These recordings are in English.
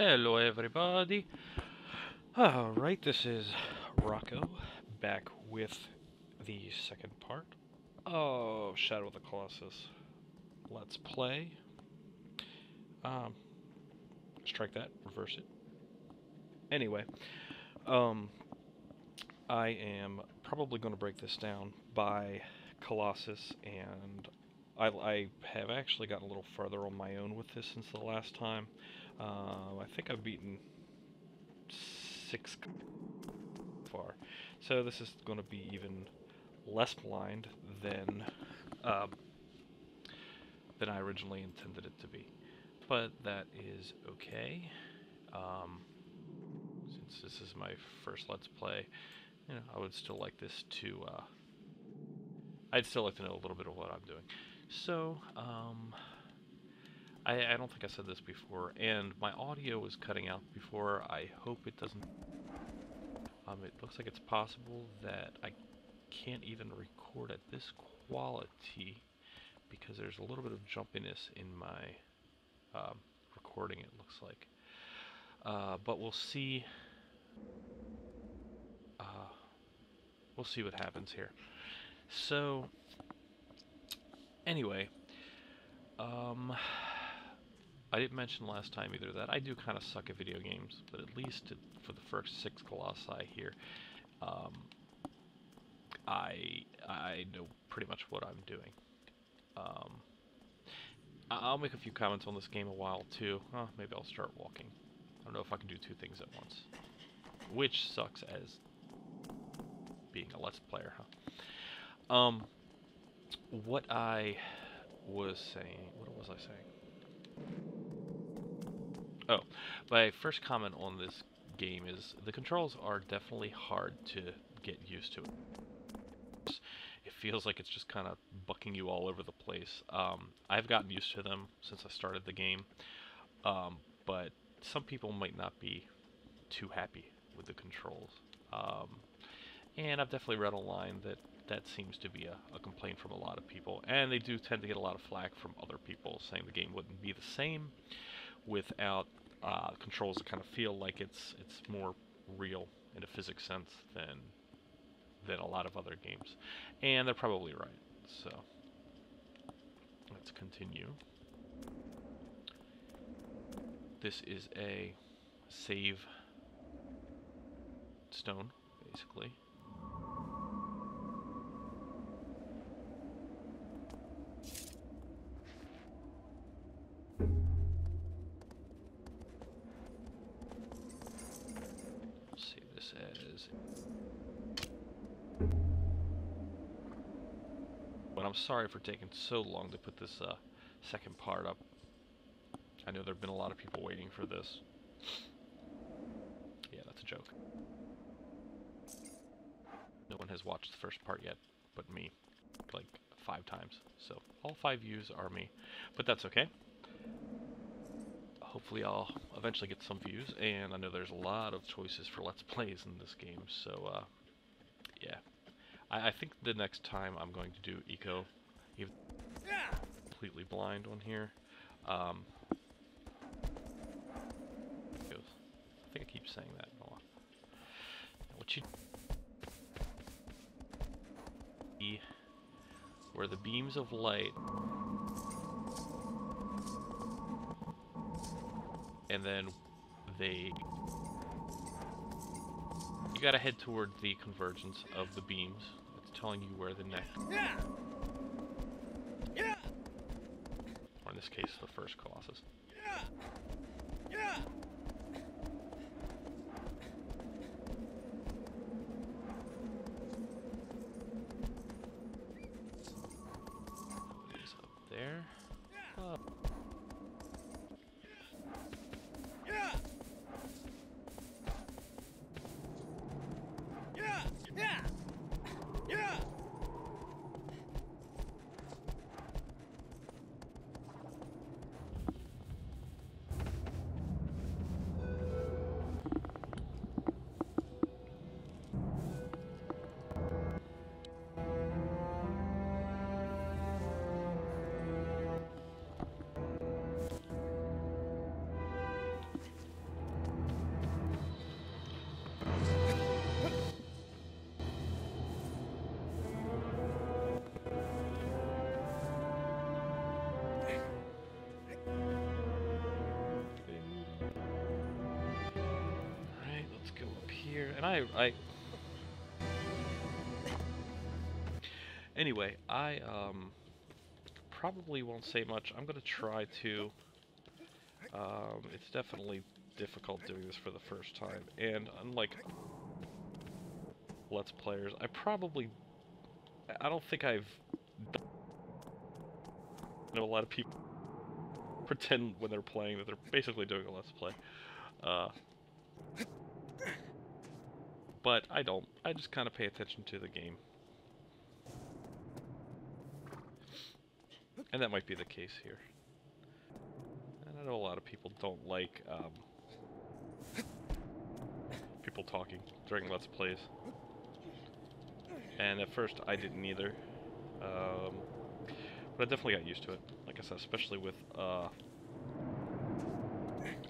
Hello, everybody. Alright, this is Rocco back with the second part of Shadow of the Colossus. Let's play. Um, Strike that, reverse it. Anyway, um, I am probably going to break this down by Colossus, and I have actually gotten a little further on my own with this since the last time. I think I've beaten 6 far. So this is going to be even less blind um, than I originally intended it to be. But that is okay. Um, since this is my first Let's Play, I would still like this to, I'd still like to know a little bit of what I'm doing. So, I don't think I said this before, and my audio is cutting out before. I hope it doesn't. It looks like it's possible that I can't even record at this quality because there's a little bit of jumpiness in my recording, it looks like. But we'll see. We'll see what happens here. So, anyway, I didn't mention last time either that I do kind of suck at video games, but at least for the first 6 Colossi here, I know pretty much what I'm doing. I'll make a few comments on this game a while too. Maybe I'll start walking. I don't know if I can do 2 things at once, which sucks as being a Let's Player, huh? What I was saying. What was I saying? Oh, my first comment on this game is the controls are definitely hard to get used to. It feels like it's just kind of bucking you all over the place. I've gotten used to them since I started the game, but some people might not be too happy with the controls. And I've definitely read online that seems to be a complaint from a lot of people, and they do tend to get a lot of flack from other people saying the game wouldn't be the same without controls that kind of feel like it's more real in a physics sense than a lot of other games. And they're probably right. So let's continue. This is a save stone, basically. Let's save this as... But I'm sorry for taking so long to put this second part up. I know there have been a lot of people waiting for this. Yeah, that's a joke. No one has watched the first part yet, but me. Like 5 times. So all 5 views are me. But that's okay. Hopefully I'll eventually get some views, and I know there's a lot of choices for Let's Plays in this game, so yeah. I think the next time I'm going to do Eco, even completely blind on here. I think I keep saying that. Hold on. What you where the beams of light, and then you gotta head toward the convergence of the beams. It's telling you where the next, or in this case, the first Colossus. Is up there. And anyway, I probably won't say much. I'm gonna try to. It's definitely difficult doing this for the first time, and unlike Let's Players, I don't think I've. I know a lot of people pretend when they're playing that they're basically doing a Let's Play. But I don't. I just kind of pay attention to the game. And that might be the case here. And I know a lot of people don't like people talking during Let's Plays. And at first I didn't either. But I definitely got used to it. Like I said, especially with a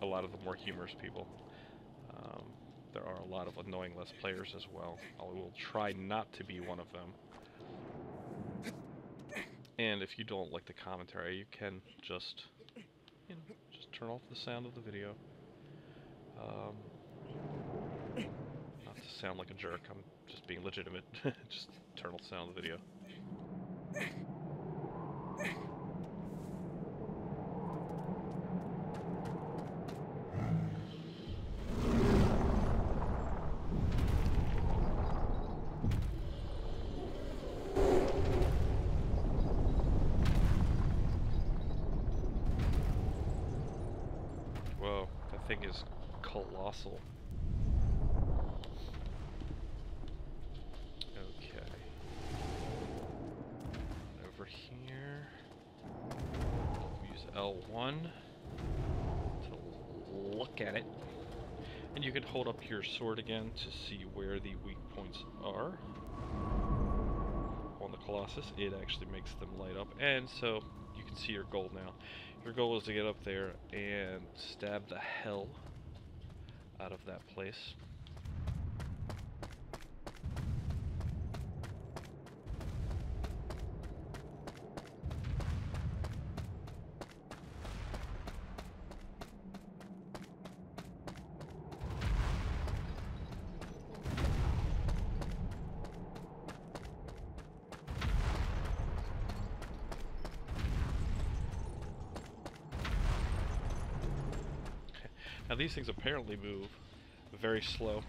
lot of the more humorous people. There are a lot of annoying Let's Players as well. I will try not to be one of them. And if you don't like the commentary, you can just, just turn off the sound of the video. Not to sound like a jerk, I'm just being legitimate. Just turn off the sound of the video. Whoa, that thing is colossal. Okay. Over here. Use L1 to look at it. And you can hold up your sword again to see where the weak points are. On the Colossus, it actually makes them light up. And so you can see your goal now. Your goal is to get up there and stab the hell out of that place. Now these things apparently move very slow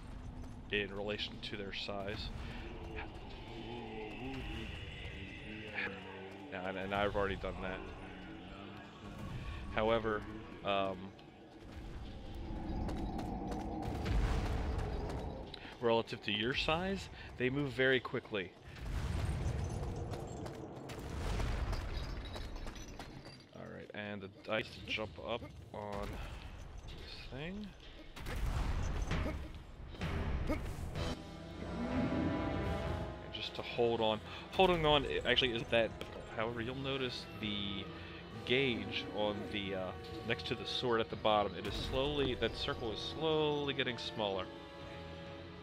in relation to their size. And I've already done that. However, relative to your size, they move very quickly. Alright, and the dice jump up on thing. And just to hold on. Holding on actually isn't that difficult. However, you'll notice the gauge on the next to the sword at the bottom. It is slowly, that circle is slowly getting smaller.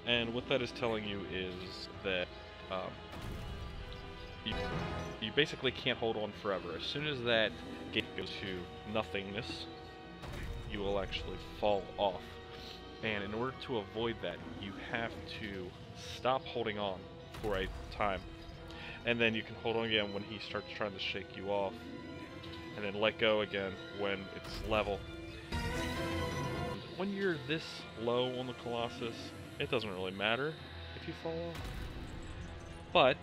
And what that is telling you is that you basically can't hold on forever. As soon as that gauge goes to nothingness, you will actually fall off. And in order to avoid that, you have to stop holding on for a time. And then you can hold on again when he starts trying to shake you off. And then let go again when it's level. When you're this low on the Colossus, it doesn't really matter if you fall off. But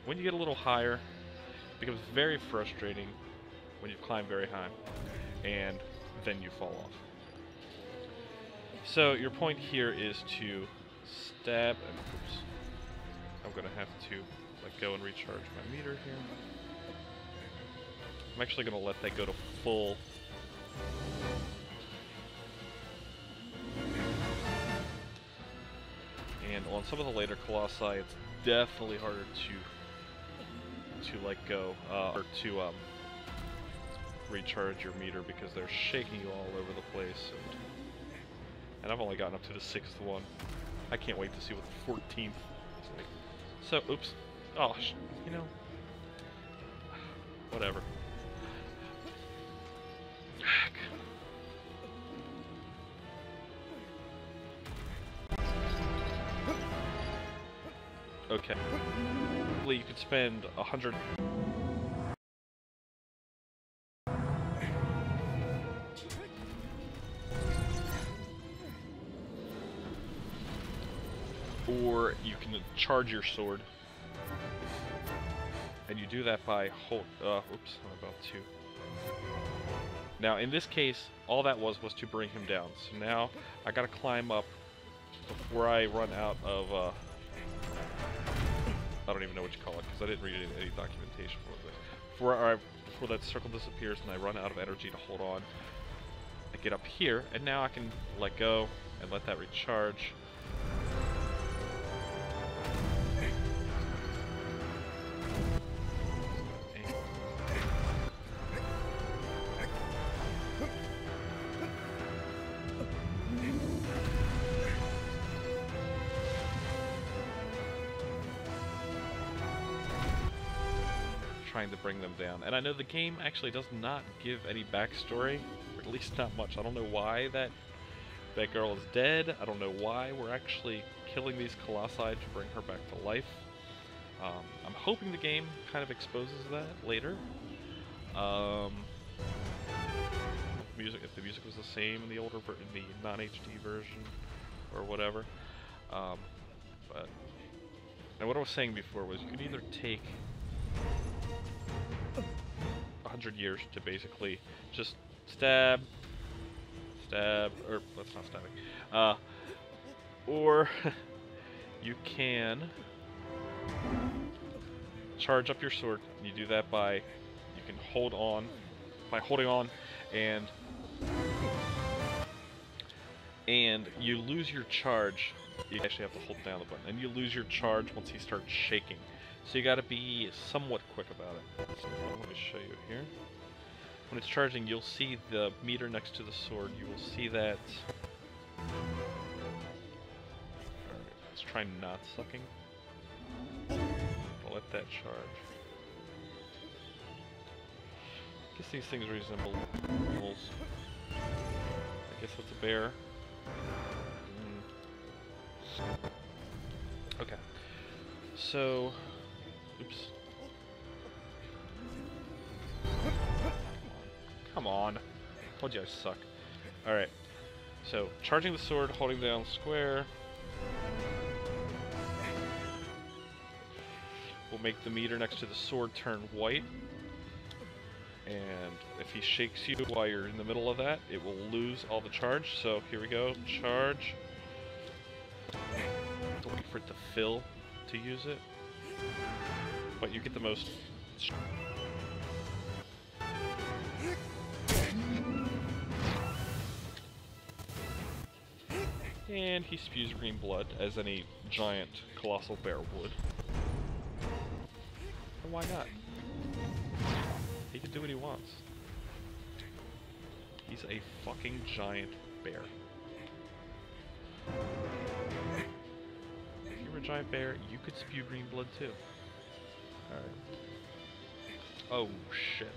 when you get a little higher, it becomes very frustrating when you climb very high. And then you fall off. So your point here is to stab, and oops, I'm gonna have to let go and recharge my meter here. I'm actually gonna let that go to full. And on some of the later Colossi, it's definitely harder to let go, or to recharge your meter because they're shaking you all over the place, and I've only gotten up to the 6th one. I can't wait to see what the 14th is like. So, oops. Oh, you know, whatever. Okay. You could spend 100... Or you can charge your sword. And you do that by hold... oops, I'm about to... Now, in this case, all that was to bring him down. So now, I gotta climb up before I run out of, I don't even know what you call it, because I didn't read any documentation for this. Before that circle disappears and I run out of energy to hold on, I get up here, and now I can let go and let that recharge. Trying to bring them down. And I know the game actually does not give any backstory, or at least not much. I don't know why that girl is dead. I don't know why we're actually killing these colossi to bring her back to life. I'm hoping the game kind of exposes that later. If the music was the same in the older, in the non-HD version, or whatever. And what I was saying before was you could either take 100 years to basically just stab, or that's not stabbing, or you can charge up your sword. You do that by, you can hold on, by holding on, and you lose your charge. You actually have to hold down the button, and you lose your charge once he starts shaking. So you gotta be somewhat quick about it. So let me show you here. When it's charging, you'll see the meter next to the sword. You will see that... Alright, let's try not sucking. I'll let that charge. I guess these things resemble animals. I guess that's a bear. Okay. So... Oops. Come on. Told you I suck. Alright. So, charging the sword, holding down square. Will make the meter next to the sword turn white. And if he shakes you while you're in the middle of that, it will lose all the charge. So, here we go. Charge. Don't wait for it to fill to use it. But you get the most... And he spews green blood, as any giant colossal bear would. And why not? He can do what he wants. He's a fucking giant bear. If you were a giant bear, you could spew green blood too. Alright. Oh shit.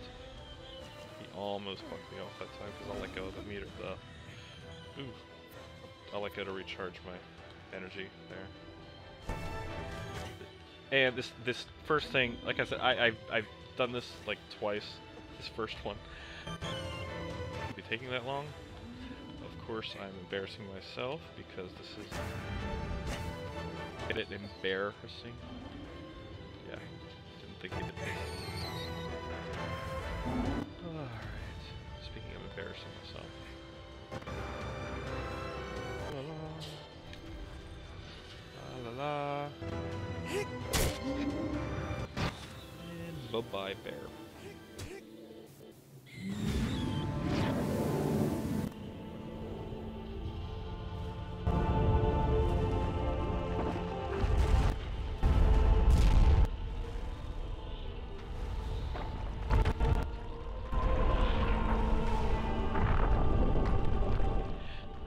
He almost fucked me off that time because I'll let go of the meter. Ooh. I'll let go to recharge my energy there. And this first thing, like I said, I've done this like twice. This first one. It'll be taking that long. Of course, I'm embarrassing myself because this is... Get it? Embarrassing? Yeah. Didn't think he did. Alright. Speaking of embarrassing myself. La la la. And bye-bye, bear.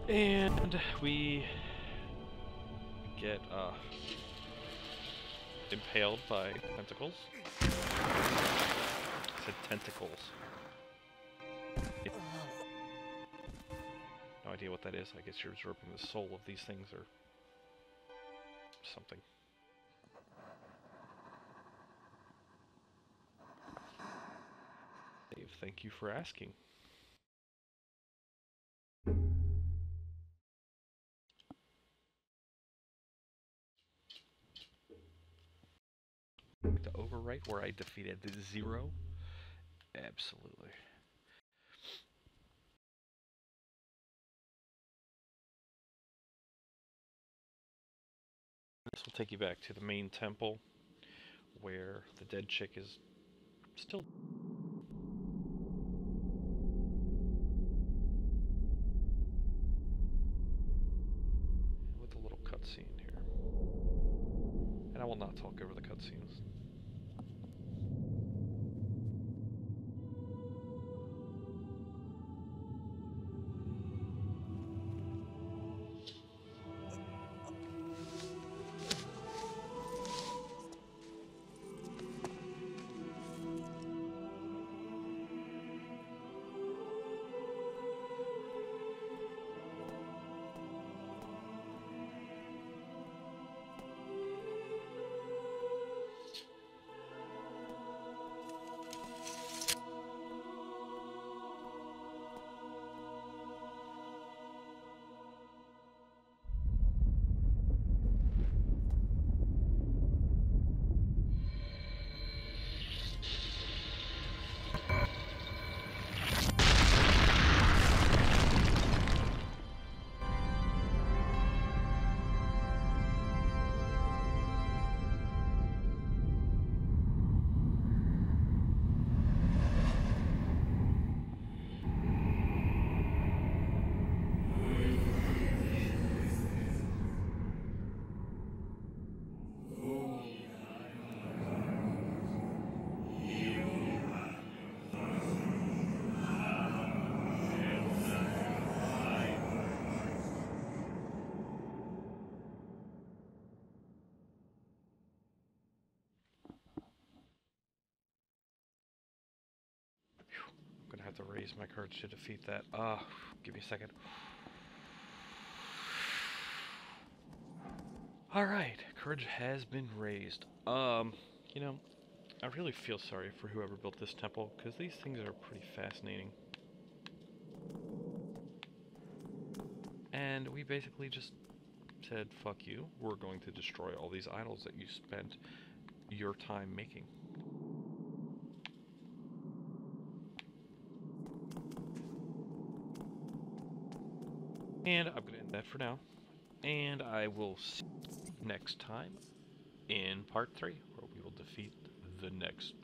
And we get impaled by tentacles. I said tentacles. No idea what that is. I guess you're absorbing the soul of these things or something. Thank you for asking. The overwrite where I defeated the 0? Absolutely. This will take you back to the main temple where the dead chick is still. With a little cutscene here. And I will not talk over the cutscenes. I'm gonna have to raise my courage to defeat that. Give me a second. Alright, courage has been raised. You know, I really feel sorry for whoever built this temple, because these things are pretty fascinating. And we basically just said, fuck you, we're going to destroy all these idols that you spent your time making. And I'm going to end that for now. And I will see you next time in part 3, where we will defeat the next